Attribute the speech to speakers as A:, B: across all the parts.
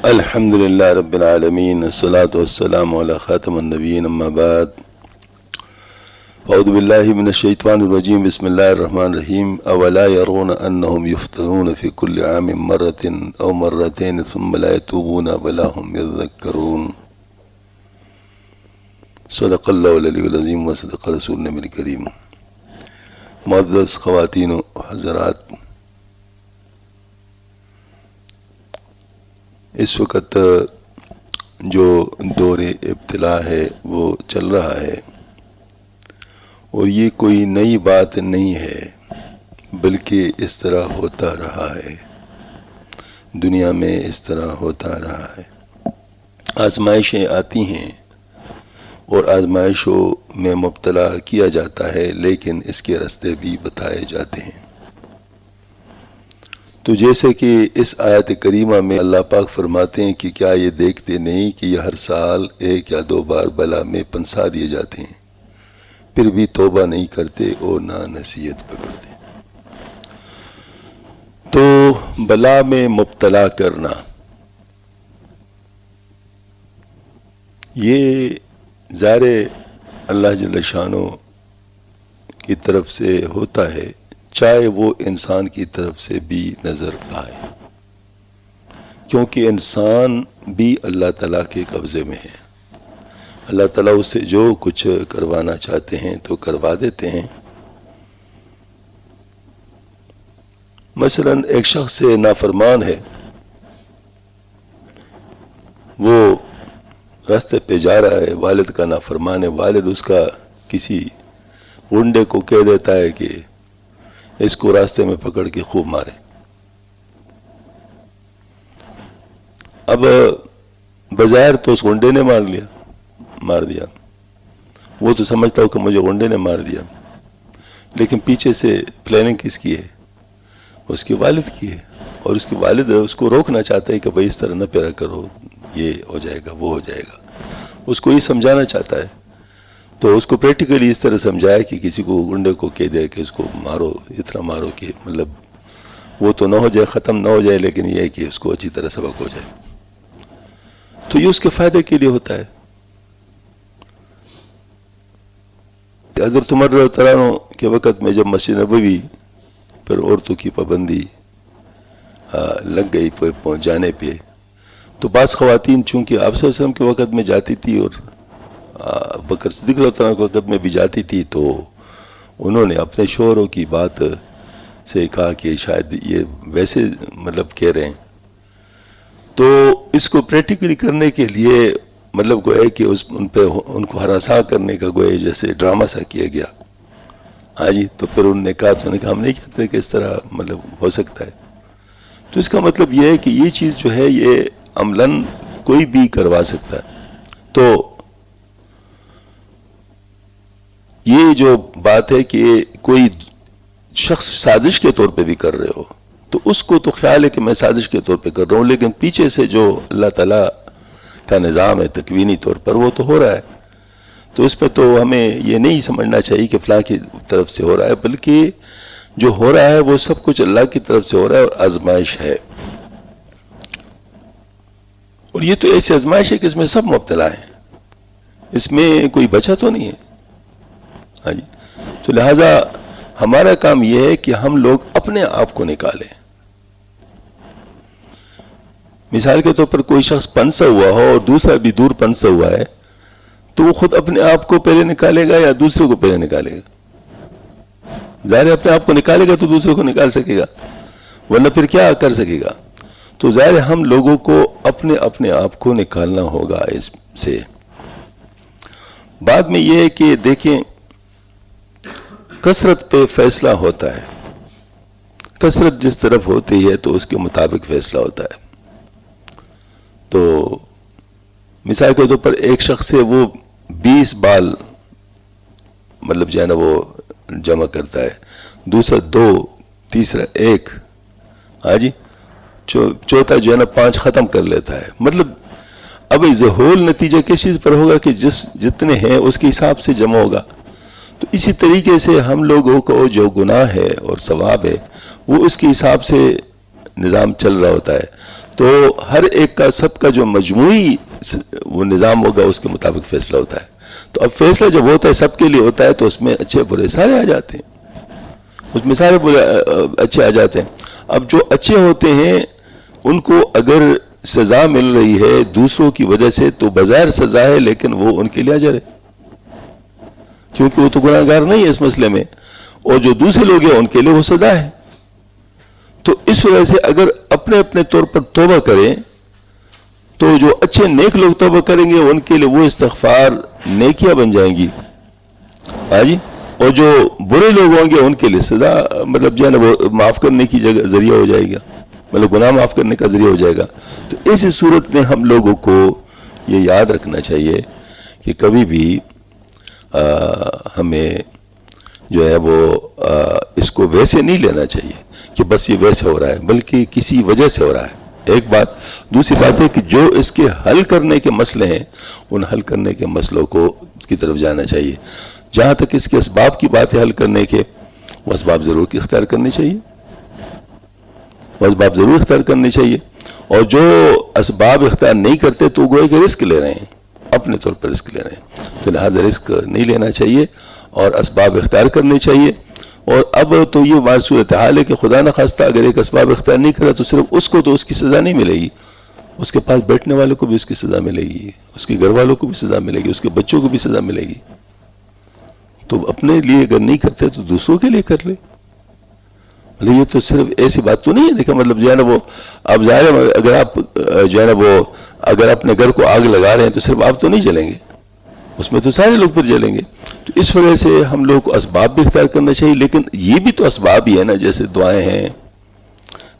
A: الحمدللہ رب العالمین الصلاۃ والسلام علی خاتم النبیین اما بعد اعوذ باللہ من الشیطان الرجیم بسم اللہ الرحمن الرحیم اولا یرون انہم یفتنون فی کل عام مرۃ او مرتین ثم لا یتوبون ولا هم یذکرون صدق اللہ العلی العظیم و صدق رسول النبی الکریم۔ معزز خواتین و حضرات، اس وقت جو دور ابتلا ہے وہ چل رہا ہے، اور یہ کوئی نئی بات نہیں ہے، بلکہ اس طرح ہوتا رہا ہے، دنیا میں اس طرح ہوتا رہا ہے۔ آزمائشیں آتی ہیں اور آزمائشوں میں مبتلا کیا جاتا ہے، لیکن اس کے راستے بھی بتائے جاتے ہیں۔ تو جیسے کہ اس آیت کریمہ میں اللہ پاک فرماتے ہیں کہ کیا یہ دیکھتے نہیں کہ یہ ہر سال 1 یا 2 بار بلا میں پنسا دیے جاتے ہیں، پھر بھی توبہ نہیں کرتے اور نہ نصیحت پکڑتے۔ تو بلا میں مبتلا کرنا یہ ظاہر اللہ جل شانہ کی طرف سے ہوتا ہے، چاہے وہ انسان کی طرف سے بھی نظر آئے، کیونکہ انسان بھی اللہ تعالیٰ کے قبضے میں ہے۔ اللہ تعالیٰ اس سے جو کچھ کروانا چاہتے ہیں تو کروا دیتے ہیں۔ مثلا ایک شخص سے نافرمان ہے، وہ راستے پہ جا رہا ہے، والد کا نافرمان ہے، والد اس کا کسی غنڈے کو کہہ دیتا ہے کہ اس کو راستے میں پکڑ کے خوب مارے۔ اب بظاہر تو اس غنڈے نے مار دیا، وہ تو سمجھتا ہو کہ مجھے غنڈے نے مار دیا، لیکن پیچھے سے پلاننگ کس کی ہے؟ اس کے والد کی ہے، اور اس کے والد اس کو روکنا چاہتا ہے کہ بھائی اس طرح نہ پیرا کرو، یہ ہو جائے گا وہ ہو جائے گا، اس کو یہ سمجھانا چاہتا ہے۔ تو اس کو پریکٹیکلی اس طرح سمجھایا کہ کسی کو گنڈے کو کہہ دے کہ اس کو مارو، اتنا مارو کہ مطلب وہ تو نہ ہو جائے، ختم نہ ہو جائے، لیکن یہ ہے کہ اس کو اچھی طرح سبق ہو جائے۔ تو یہ اس کے فائدے کے لیے ہوتا ہے۔ حضرت عمر رضی اللہ عنہ کے وقت میں جب مسجد نبوی پر عورتوں کی پابندی لگ گئی پہنچ جانے پہ، تو بعض خواتین چونکہ آپ صلی اللہ علیہ وسلم کے وقت میں جاتی تھی اور بکر صدیق رضی اللہ عنہ کے وقت میں بھی جاتی تھی، تو انہوں نے اپنے شوہروں کی بات سے کہا کہ شاید یہ ویسے مطلب کہہ رہے ہیں۔ تو اس کو پریکٹیکلی کرنے کے لیے مطلب گویا کہ ان کو ہراساں کرنے کا گویا جیسے ڈرامہ سا کیا گیا۔ ہاں جی، تو پھر انہوں نے کہا ہم نہیں کہتے کہ اس طرح مطلب ہو سکتا ہے۔ تو اس کا مطلب یہ ہے کہ یہ چیز جو ہے یہ عملاً کوئی بھی کروا سکتا ہے۔ تو یہ جو بات ہے کہ کوئی شخص سازش کے طور پہ بھی کر رہے ہو، تو اس کو تو خیال ہے کہ میں سازش کے طور پہ کر رہا ہوں، لیکن پیچھے سے جو اللہ تعالیٰ کا نظام ہے تکوینی طور پر وہ تو ہو رہا ہے۔ تو اس پہ تو ہمیں یہ نہیں سمجھنا چاہیے کہ فلاں کی طرف سے ہو رہا ہے، بلکہ جو ہو رہا ہے وہ سب کچھ اللہ کی طرف سے ہو رہا ہے اور آزمائش ہے۔ اور یہ تو ایسی آزمائش ہے کہ اس میں سب مبتلا ہیں، اس میں کوئی بچا تو نہیں ہے۔ ہاں جی، تو لہٰذا ہمارا کام یہ ہے کہ ہم لوگ اپنے آپ کو نکالیں۔ مثال کے طور پر کوئی شخص پنسا ہوا ہو اور دوسرا بھی دور پنسا ہوا ہے، تو وہ خود اپنے آپ کو پہلے نکالے گا یا دوسرے کو پہلے نکالے گا؟ ظاہر اپنے آپ کو نکالے گا تو دوسرے کو نکال سکے گا، ورنہ پھر کیا کر سکے گا؟ تو ظاہر ہم لوگوں کو اپنے آپ کو نکالنا ہوگا اس سے۔ بعد میں یہ ہے کہ دیکھیں، کثرت پہ فیصلہ ہوتا ہے، کثرت جس طرف ہوتی ہے تو اس کے مطابق فیصلہ ہوتا ہے۔ تو مثال کے طور پر ایک شخص سے وہ 20 بال مطلب جو ہے نا وہ جمع کرتا ہے، دوسرا 2، تیسرا 1، ہاں جی، چوتھا جو ہے نا 5 ختم کر لیتا ہے۔ مطلب اب ہول نتیجہ کس چیز پر ہوگا کہ جتنے ہیں اس کے حساب سے جمع ہوگا۔ تو اسی طریقے سے ہم لوگوں کو جو گناہ ہے اور ثواب ہے وہ اس کے حساب سے نظام چل رہا ہوتا ہے۔ تو ہر ایک کا سب کا جو مجموعی وہ نظام ہوگا اس کے مطابق فیصلہ ہوتا ہے. تو اب فیصلہ جب ہوتا ہے سب کے لیے ہوتا ہے تو اس میں اچھے برے سارے آ جاتے ہیں, اس میں سارے برے اچھے آ جاتے ہیں. اب جو اچھے ہوتے ہیں ان کو اگر سزا مل رہی ہے دوسروں کی وجہ سے تو بظاہر سزا ہے, لیکن وہ ان کے لیے اجر ہے کیونکہ وہ تو گناہ گار نہیں ہے اس مسئلے میں, اور جو دوسرے لوگ ہیں ان کے لیے وہ سزا ہے. تو اس وجہ سے اگر اپنے اپنے طور پر توبہ کریں تو جو اچھے نیک لوگ توبہ کریں گے ان کے لیے وہ استغفار نیکیاں بن جائیں گی ہاں جی, اور جو برے لوگ ہوں گے ان کے لیے سزا مطلب جو ہے نا وہ معاف کرنے کی جگہ ذریعہ ہو جائے گا, مطلب گناہ معاف کرنے کا ذریعہ ہو جائے گا. تو اس صورت میں ہم لوگوں کو یہ یاد رکھنا چاہیے کہ کبھی بھی ہمیں جو ہے وہ اس کو ویسے نہیں لینا چاہیے کہ بس یہ ویسے ہو رہا ہے, بلکہ کسی وجہ سے ہو رہا ہے. ایک بات. دوسری بات ہے کہ جو اس کے حل کرنے کے مسئلے ہیں ان حل کرنے کے مسئلوں کی طرف جانا چاہیے. جہاں تک اس کے اسباب کی بات ہے حل کرنے کے, وہ اسباب ضرور اختیار کرنے چاہیے, وہ اسباب ضرور اختیار کرنے چاہیے. اور جو اسباب اختیار نہیں کرتے تو گویا کہ رسک لے رہے ہیں, اپنے طور پر رسک لے رہے ہیں. تو لہٰذا رسک نہیں لینا چاہیے اور اسباب اختیار کرنے چاہیے. اور اب تو یہ صورتحال ہے کہ خدا نخواستہ اگر ایک اسباب اختیار نہیں کرا تو صرف اس کو تو اس کی سزا نہیں ملے گی, اس کے پاس بیٹھنے والوں کو بھی اس کی سزا ملے گی, اس کے گھر والوں کو بھی سزا ملے گی, اس کے بچوں کو بھی سزا ملے گی. تو اپنے لیے اگر نہیں کرتے تو دوسروں کے لیے کر لے. مطلب یہ تو صرف ایسی بات تو نہیں ہے. دیکھا مطلب جو ہے نا وہ اب ظاہر ہے اگر آپ جو ہے نا وہ اگر اپنے گھر کو آگ لگا رہے ہیں تو صرف آپ تو نہیں جلیں گے, اس میں تو سارے لوگ پھر جلیں گے. تو اس وجہ سے ہم لوگ کو اسباب بھی اختیار کرنا چاہیے, لیکن یہ بھی تو اسباب ہی ہے نا, جیسے دعائیں ہیں,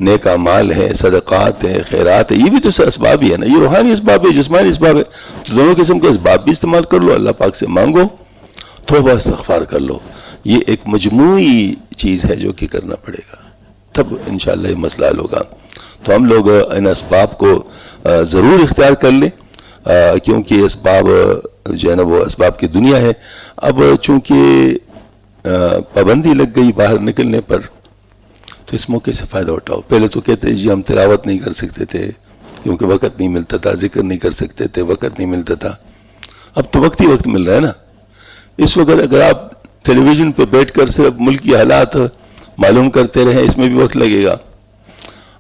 A: نیک اعمال ہیں, صدقات ہیں, خیرات ہیں, یہ بھی تو اسباب ہی ہے نا. یہ روحانی اسباب ہے, جسمانی اسباب ہے. تو دونوں قسم کے اسباب بھی استعمال کر لو, اللہ پاک سے مانگو, توبہ استغفار کر لو. یہ ایک مجموعی چیز ہے جو کہ کرنا پڑے گا, تب انشاءاللہ یہ مسئلہ حل ہوگا. تو ہم لوگ ان اسباب کو ضرور اختیار کر لیں, کیونکہ اسباب جو ہے نا وہ اسباب کی دنیا ہے. اب چونکہ پابندی لگ گئی باہر نکلنے پر تو اس موقع سے فائدہ اٹھاؤ. پہلے تو کہتے جی ہم تلاوت نہیں کر سکتے تھے کیونکہ وقت نہیں ملتا تھا, ذکر نہیں کر سکتے تھے, وقت نہیں ملتا تھا. اب تو وقت ہی وقت مل رہا ہے نا. اس وقت اگر آپ ٹیلی ویژن پہ بیٹھ کر صرف ملکی حالات معلوم کرتے رہیں اس میں بھی وقت لگے گا.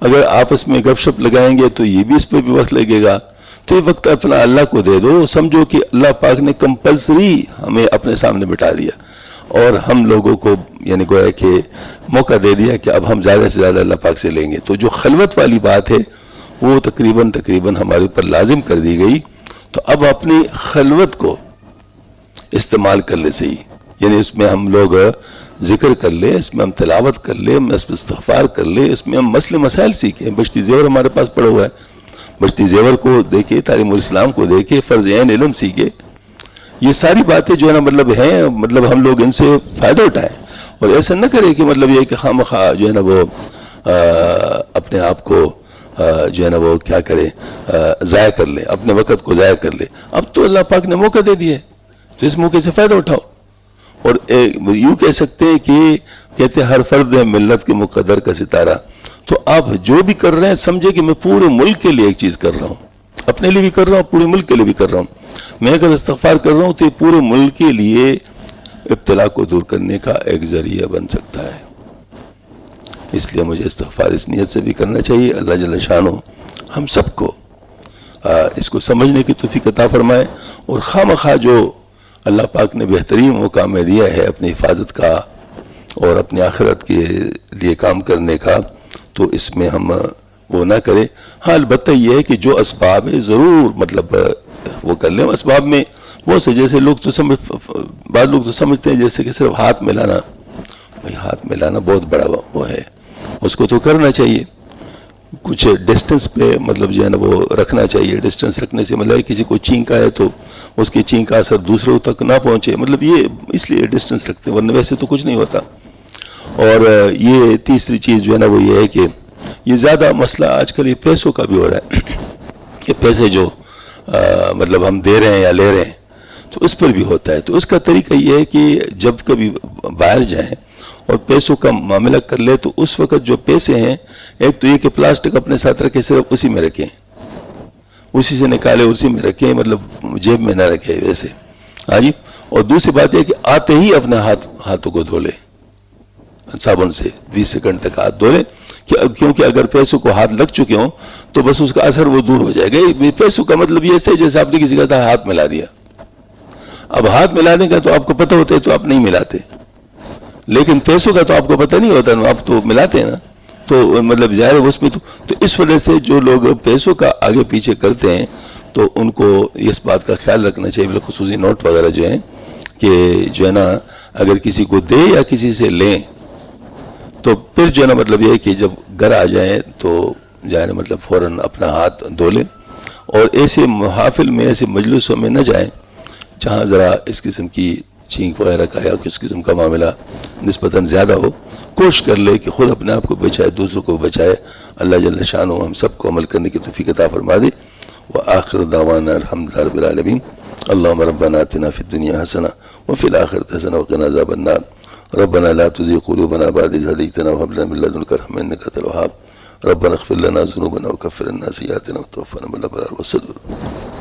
A: اگر آپس میں گپ شپ لگائیں گے تو یہ بھی اس پہ بھی وقت لگے گا. تو یہ وقت اپنا اللہ کو دے دو, سمجھو کہ اللہ پاک نے کمپلسری ہمیں اپنے سامنے بٹھا دیا اور ہم لوگوں کو یعنی گویا کہ موقع دے دیا کہ اب ہم زیادہ سے زیادہ اللہ پاک سے لیں گے. تو جو خلوت والی بات ہے وہ تقریباً ہمارے اوپر لازم کر دی گئی. تو اب اپنی خلوت کو استعمال کر لے صحیح, یعنی اس میں ہم لوگ ذکر کر لیں, اس میں ہم تلاوت کر لیں, اس میں استغفار کر لیں, اس میں ہم مسئلے مسائل سیکھیں. بشتی زیور ہمارے پاس پڑا ہوا ہے, بشتی زیور کو دیکھے, تعلیم الاسلام کو دیکھے, فرض عین علم سیکھے. یہ ساری باتیں جو ہے نا مطلب ہیں, مطلب ہم لوگ ان سے فائدہ اٹھائیں. اور ایسا نہ کرے کہ مطلب یہ کہ خواہ مخواہ جو ہے نا وہ اپنے آپ کو جو ہے نا وہ کیا کرے, ضائع کر لے, اپنے وقت کو ضائع کر لے. اب تو اللہ پاک نے موقع دے دیا ہے تو اس موقع سے فائدہ اٹھاؤ. اور یوں کہہ سکتے ہیں کہ کہتے ہیں ہر فرد ہے ملت کے مقدر کا ستارہ. تو آپ جو بھی کر رہے ہیں سمجھے کہ میں پورے ملک کے لیے ایک چیز کر رہا ہوں, اپنے لیے بھی کر رہا ہوں, پورے ملک کے لیے بھی کر رہا ہوں. میں اگر استغفار کر رہا ہوں تو یہ پورے ملک کے لیے ابتلا کو دور کرنے کا ایک ذریعہ بن سکتا ہے. اس لیے مجھے استغفار اس نیت سے بھی کرنا چاہیے. اللہ جل شانہ ہم سب کو اس کو سمجھنے کی توفیق عطا فرمائے. اور خواہ مخواہ جو اللہ پاک نے بہترین موقع میں دیا ہے اپنی حفاظت کا اور اپنی آخرت کے لیے کام کرنے کا, تو اس میں ہم وہ نہ کریں. ہاں البتہ یہ ہے کہ جو اسباب ہے ضرور مطلب وہ کر لیں. اسباب میں بہت سے جیسے بعض لوگ تو سمجھتے ہیں جیسے کہ صرف ہاتھ ملانا, بھائی ہاتھ ملانا بہت بڑا وہ ہے, اس کو تو کرنا چاہیے. کچھ ڈسٹنس پہ مطلب جو ہے نا وہ رکھنا چاہیے. ڈسٹنس رکھنے سے مطلب کسی کو چینک آئے تو اس کی چینک کا اثر دوسروں تک نہ پہنچے, مطلب یہ اس لیے ڈسٹنس رکھتے ہیں, ورنہ ویسے تو کچھ نہیں ہوتا. اور یہ تیسری چیز جو ہے نا وہ یہ ہے کہ یہ زیادہ مسئلہ آج کل یہ پیسوں کا بھی ہو رہا ہے کہ پیسے جو مطلب ہم دے رہے ہیں یا لے رہے ہیں تو اس پر بھی ہوتا ہے. تو اس کا طریقہ یہ ہے کہ جب کبھی باہر جائیں اور پیسوں کا معاملہ کر لے تو اس وقت جو پیسے ہیں، ایک تو یہ کہ پلاسٹک اپنے ساتھ رکھے، صرف اسی میں رکھیں، اسی سے نکالے اسی میں رکھیں، مطلب جیب میں نہ رکھے ویسے، ہاں جی۔ اور دوسری بات یہ کہ آتے ہی اپنے ہاتھوں کو دھو لے صابن سے، 20 سیکنڈ تک ہاتھ دھو لے، کیونکہ اگر پیسوں کو ہاتھ لگ چکے ہوں تو بس اس کا اثر وہ دور ہو جائے گا۔ پیسوں کا مطلب یہ سے جیسے آپ نے کسی کا ہاتھ ملا دیا، اب ہاتھ ملانے کا تو آپ کو پتہ ہوتا ہے تو آپ نہیں ملاتے، لیکن پیسوں کا تو آپ کو پتہ نہیں ہوتا، آپ تو ملاتے ہیں نا، تو مطلب ظاہر ہے اس میں تو اس وجہ سے جو لوگ پیسوں کا آگے پیچھے کرتے ہیں تو ان کو اس بات کا خیال رکھنا چاہیے، بالخصوصی نوٹ وغیرہ جو ہیں، کہ جو ہے نا اگر کسی کو دے یا کسی سے لیں تو پھر جو ہے نا مطلب یہ ہے کہ جب گھر آ جائیں تو جو ہے نا مطلب فوراً اپنا ہاتھ دھو لیں، اور ایسے محافل میں، ایسے مجلسوں میں نہ جائیں جہاں ذرا اس قسم کی چھینک وغیرہ کا یا کس قسم کا معاملہ نسبتاً زیادہ ہو۔ کوشش کر لے کہ خود اپنے آپ کو بچائے، دوسروں کو بچائے۔ اللہ جل شانہ ہم سب کو عمل کرنے کی توفیق عطا فرما دے۔ وآخر دعوانا الحمدللہ رب العالمین۔ اللہم ربنا آتنا فی الدنیا حسنہ وفی الآخرۃ حسنہ وقنا عذاب النار۔ ربنا لا تزغ قلوبنا بعد إذ هديتنا وهب لنا من لدنك رحمة إنك أنت الوهاب۔ ربنا اغفر لنا ذنوبنا وكفر عنا سيئاتنا وتوفنا مع الأبرار وصلى الله